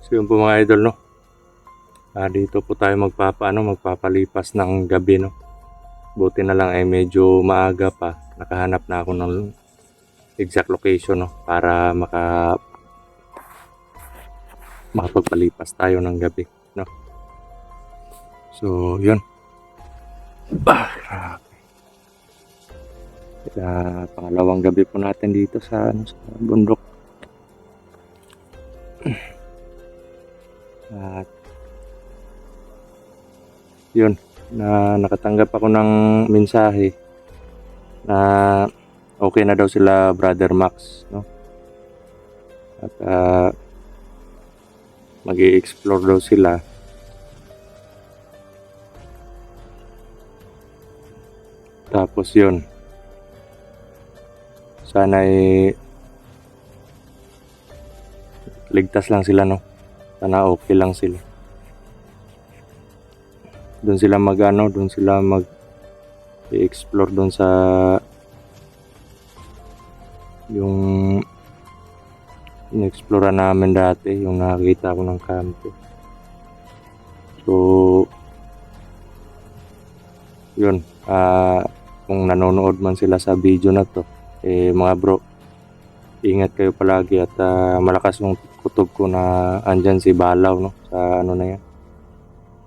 So yun po mga idol, no. Dito po tayo magpapalipas ng gabi, no. Buti na lang ay medyo maaga pa. Nakahanap na ako ng exact location, no, para makapagpalipas tayo ng gabi, no. So yun. Grabe. Pangalawang gabi po natin dito sa bundok. At yun, nakatanggap ako ng mensahe na okay na daw sila Brother Max, no. At mag-i-explore daw sila. Tapos yun, sana'y ligtas lang sila, no. Sana okay lang sila. Doon sila mag-explore doon sa yung in-explore namin dati, yung nakakita ko ng kampo. So yun, kung nanonood man sila sa video na to, mga bro, ingat kayo palagi at malakas yung kutob ko na andyan si Balaw, no, sa ano na yan.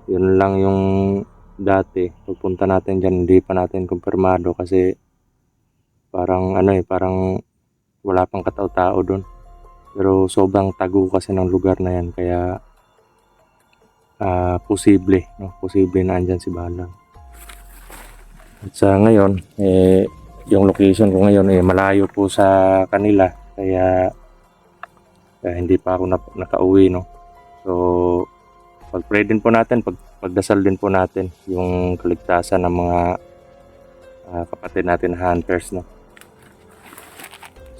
Yun lang yung dati, pagpunta natin dyan, hindi pa natin kumpirmado kasi parang parang wala pang katao-tao doon. Pero sobrang tago kasi ng lugar na yan, kaya posible na andyan si Balaw. At sa ngayon, yung location ko ngayon malayo po sa kanila, kaya hindi pa ako nakauwi, no. So pag-pray din po natin, pagdasal din po natin yung kaligtasan ng mga kapatid natin hunters, no.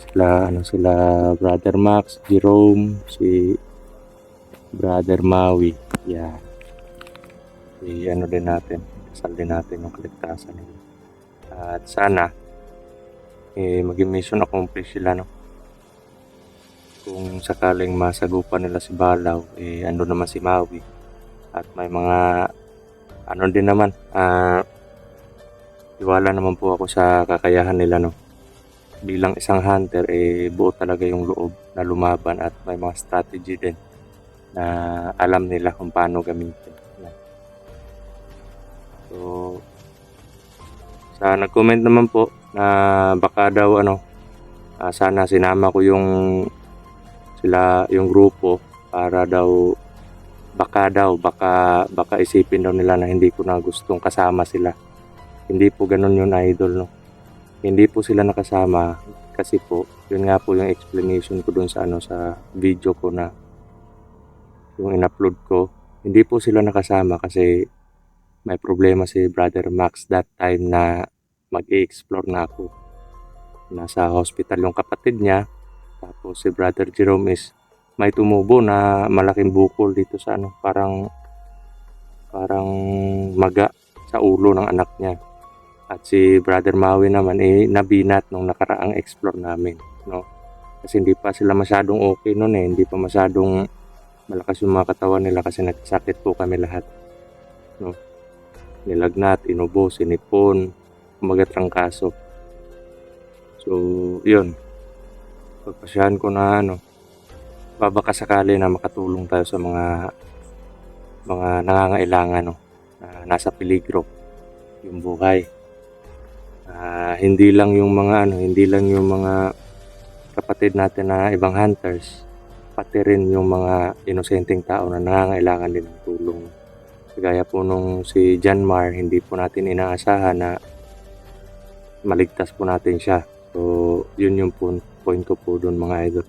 Sila Brother Max, Jerome, si Brother Maui, yeah. Din natin, dasal din natin yung kaligtasan nila. At sana maging mission accomplished sila, no. Kung sakaling masagupan nila si Balaw, ando naman si Maui. At may mga din naman, tiwala naman po ako sa kakayahan nila, no. Bilang isang hunter, buo talaga yung loob na lumaban at may mga strategy din na alam nila kung paano gamitin. So sa nag-comment naman po na baka daw sana sinama ko yung grupo para daw baka isipin daw nila na hindi ko na gustong kasama sila. Hindi po ganun yun, idol, no. Hindi po sila nakasama kasi po yun nga po yung explanation ko dun sa sa video ko na yung in-upload ko. Hindi po sila nakasama kasi may problema si Brother Max that time na mag-i-explore na ako. Nasa hospital yung kapatid niya, tapos si Brother Jerome is may tumubo na malaking bukol dito sa parang maga sa ulo ng anak niya. At si Brother Maui naman nabinat nung nakaraang explore namin, no. Kasi hindi pa sila masyadong okay noon, hindi pa masyadong malakas yung mga katawan nila kasi nagsakit po kami lahat, no. Nilagnat, inubo, sinipon, kumaga trangkaso. So yun, pagpasyahan ko na baka sakali na makatulong tayo sa mga nangangailangan, no, na nasa peligro yung buhay. Hindi lang yung mga kapatid natin na ibang hunters, pati rin yung mga inosenteng tao na nangangailangan din ng tulong. Kagaya po nung si John Mar, hindi po natin inaasahan na maligtas po natin siya. So yun yung point ko po doon, mga idol.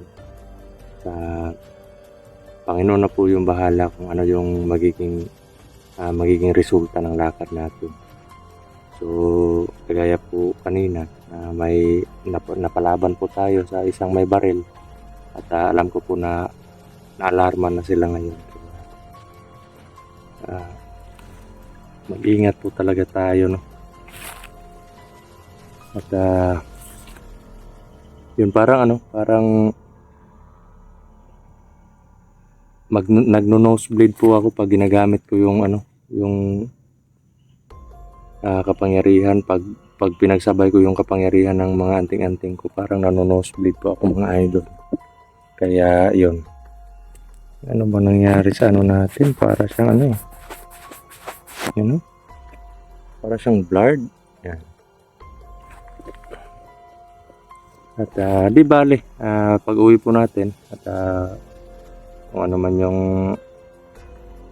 Panginoon na po yung bahala kung ano yung magiging resulta ng lakad natin. So kagaya po kanina, may napalaban po tayo sa isang may baril at alam ko po na naalarma na sila ngayon. Mag-ingat po talaga tayo, no. At yun, parang nagno-nosebleed po ako pag ginagamit ko yung yung kapangyarihan, pag pinagsabay ko yung kapangyarihan ng mga anting-anting ko, parang nano-nosebleed po ako mga idol. Kaya yun. Ano ba nangyari sa natin? Para siyang para siyang blurred. Yan. At di bale, pag uwi po natin at kung ano man yung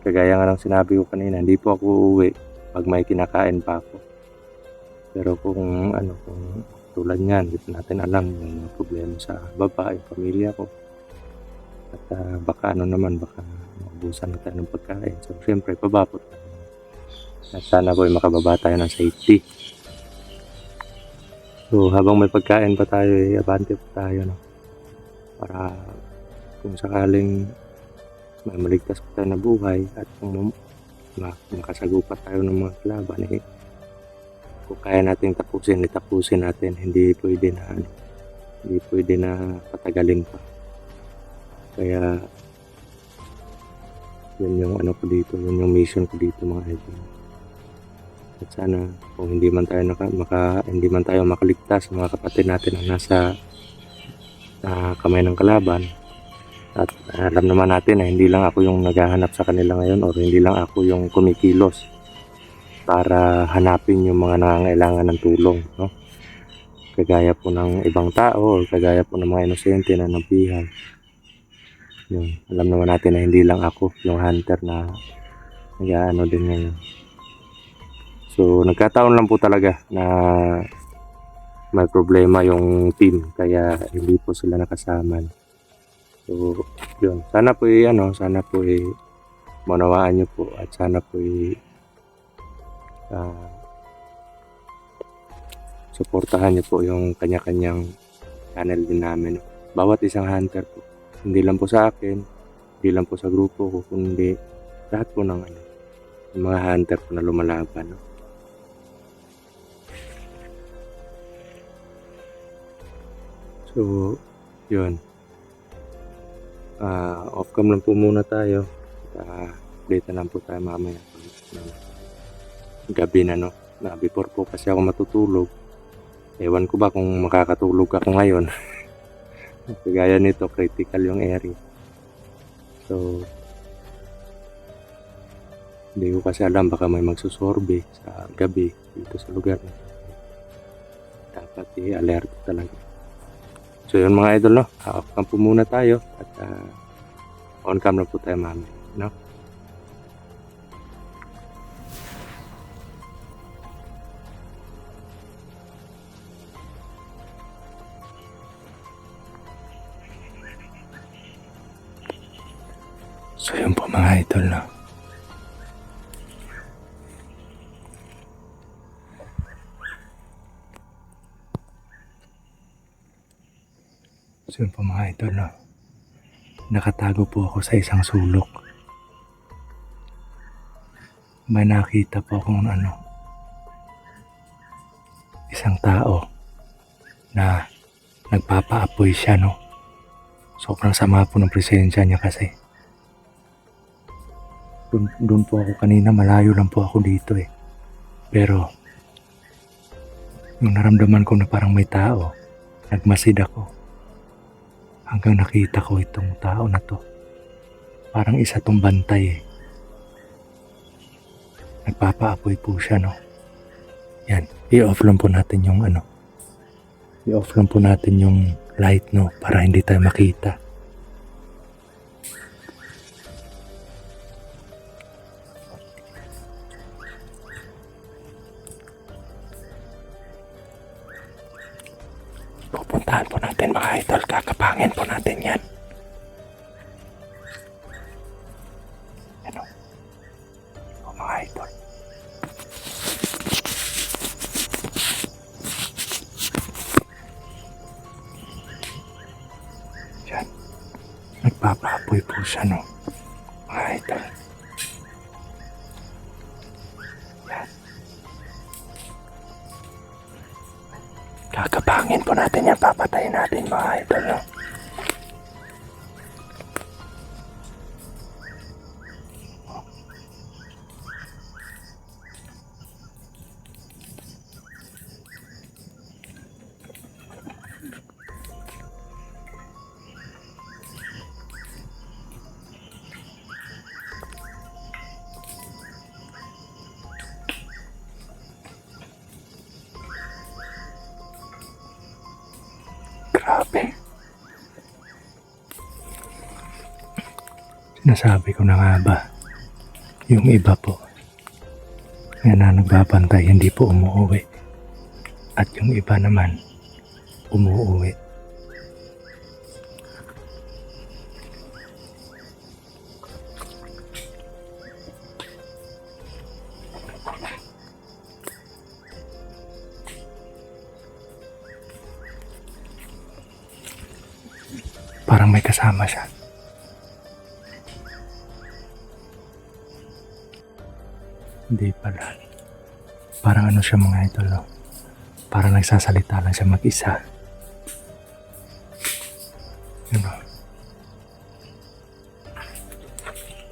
kagaya nga ng sinabi ko kanina, hindi po ako uuwi pag may kinakain pa ako. Pero kung tulad niyan, hindi natin alam yung problema sa baba, yung pamilya ko. At baka baka maubusan na tayo ng pagkain. So siyempre, pabapot. At sana po makababa tayo ng safety. So habang may pagkain pa tayo, abante pa tayo, no? Para kung sakaling may maligtas pa tayo na buhay at kung makasagupat tayo ng mga kalaban, kung kaya nating tapusin natin. Hindi pwede na patagalin pa. Kaya yun yung ko dito, yun yung mission ko dito mga idol. At sana kung hindi man tayo makaligtas sa mga kapatid natin na nasa kamay ng kalaban, at alam naman natin na hindi lang ako yung naghahanap sa kanila ngayon, or hindi lang ako yung kumikilos para hanapin yung mga nangangailangan ng tulong, no? Kagaya po ng ibang tao, o kagaya po ng mga inosente na nabihan. Yun, alam naman natin na hindi lang ako yung hunter na din ngayon. So nagkataon lang po talaga na may problema yung team, kaya hindi po sila nakasama. So yun, sana po maunawaan nyo po, at sana po suportahan nyo po yung kanya-kanyang channel din namin. Bawat isang hunter po, hindi lang po sa akin, hindi lang po sa grupo ko, kundi lahat po ng yung mga hunter po na lumalaban, no? So yun, off cam lang po muna tayo. Update na lang po tayo mamaya gabi na, no? Na before po kasi ako matutulog, ewan ko ba kung makakatulog ako ngayon. Kagaya nito, critical yung area. So hindi ko kasi alam, baka may magsusorbe sa gabi dito sa lugar na dapat i-alert talaga. So yun mga idol, no? Off cam po muna tayo, at on cam na po tayo mamaya, no? So yun po mga idol, no? So yun po mga idol, no? Nakatago po ako sa isang sulok. May nakita po akong isang tao na nagpapaapoy siya, no? Sobrang sama po ng presensya niya kasi. Doon po ako kanina, malayo lang po ako dito eh. Pero yung naramdaman ko na parang may tao, nagmasid ako. Hanggang nakita ko itong tao na to. Parang isa tong bantay eh. Nagpapaapoy po siya, no? Yan, i-off lang po natin yung i-off lang po natin yung light, no? Para hindi tayo makita. Pupuntahan po natin mga idol, kakapangin po natin yan. O mga idol. Yan. Nagpapaapoy po siya, no? Mga idol. Yan. Kakapangin po natin yan, papatayin natin mga idol, no? Sinasabi ko na nga ba, yung iba po, yan na nagbabantay, hindi po umuwi. At yung iba naman, umuwi. Parang may kasama siya. Hindi pala. Parang ano siya mga idol, no? Parang nagsasalita lang siya mag-isa. Yun, no?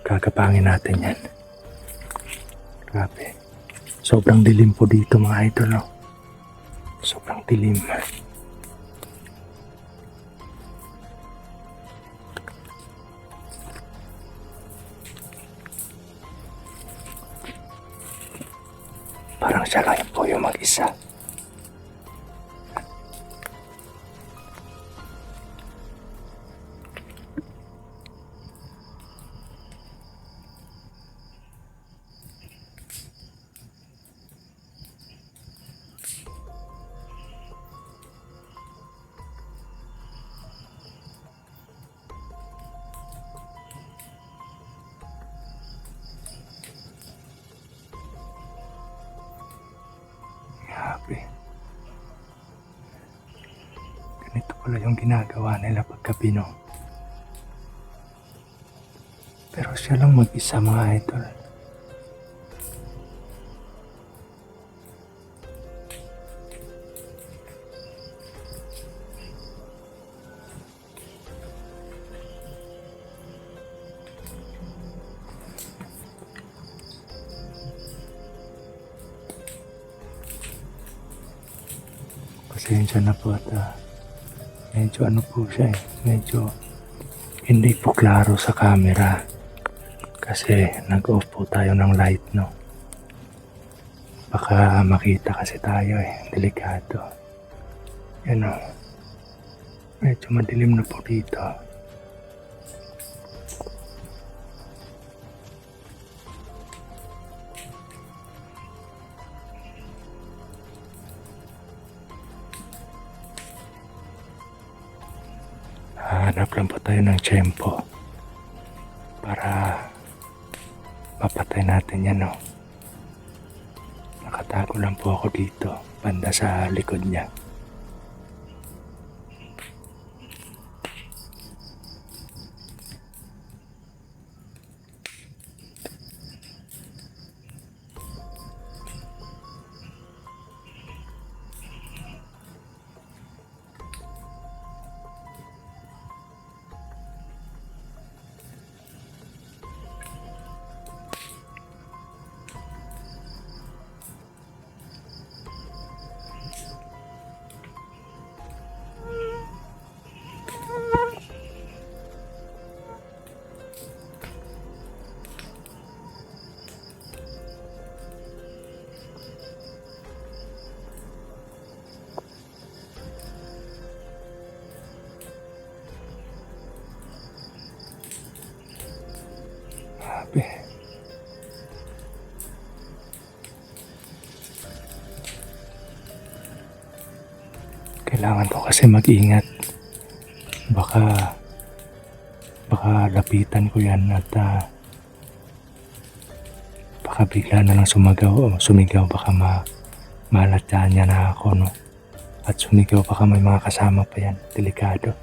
Gagapangin natin yan. Grabe. Sobrang dilim po dito mga idol, no? Sobrang dilim. Parang siya lang po yung mag-isa. Grabe. Ganito pala yung ginagawa nila paggabi, no? Pero siya lang mag-isa mga idol. Pasensya na po at medyo ano po siya medyo hindi po klaro sa camera kasi nag-off po tayo ng light, no? Baka makita kasi tayo delikado. Yan, no? Medyo madilim na po dito. Hanap lang po tayo ng tiyempo para mapatay natin yan, no? Nakatago lang po ako dito, banda sa likod niya. Grabe. Kailangan ko kasi mag-ingat. Baka lapitan ko yan at baka bigla na lang sumigaw, baka malatyan niya na ako, no? At sumigaw, baka may mga kasama pa yan. Delikado.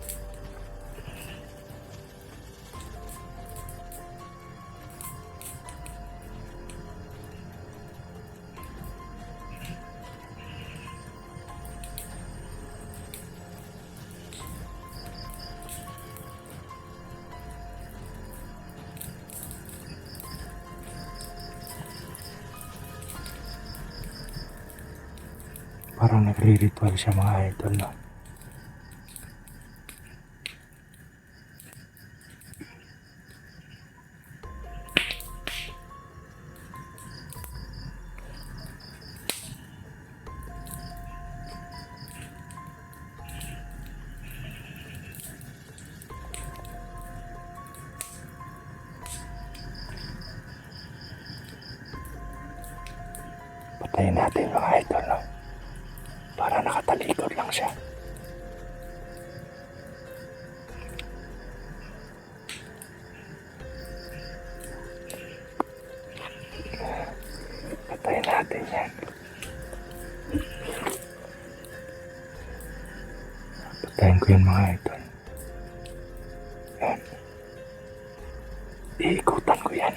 Parang nagre-ritual siya mga idol, no? Patayin natin mga idol, no? Para nakatalikod lang siya. Patayin natin yan. Patayin ko yan mga idol. Yan. Iikutan ko yan.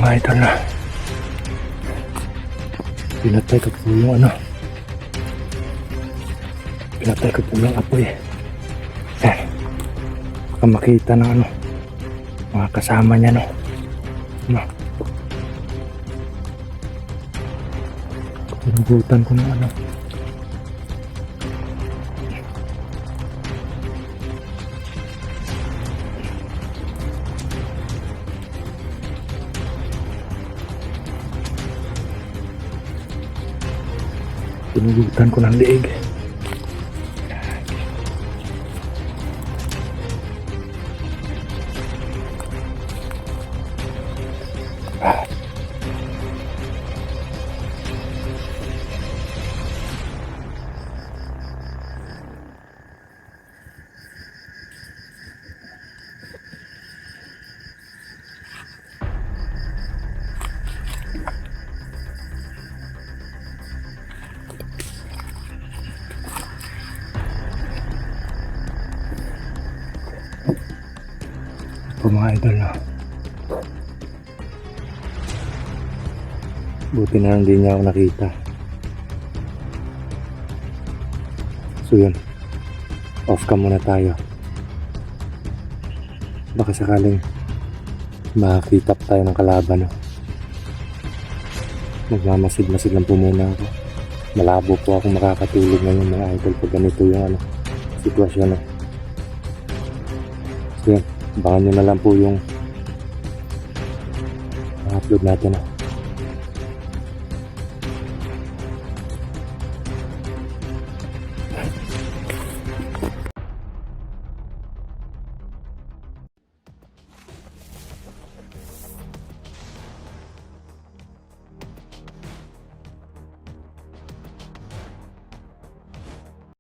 Mga idol na. Pinatay ko po yung ano. Pinatay ko po yung apoy. Yan. Baka makita ng ano. Mga kasama niya, no. Ano. Pinugutan ko ng ano. Pinugutan ko ng liig. Po mga idol, no. Buti na lang di niya ako nakita. So yun, off cam muna tayo. Baka sakaling makakita pa tayo ng kalaban, no. Magmamasid-masid lang po muna ako. Malabo po akong makakatulog ngayon mga idol pag ganito yung ano, sitwasyon, no. So yun, abangan nyo na lang po yung upload natin, no.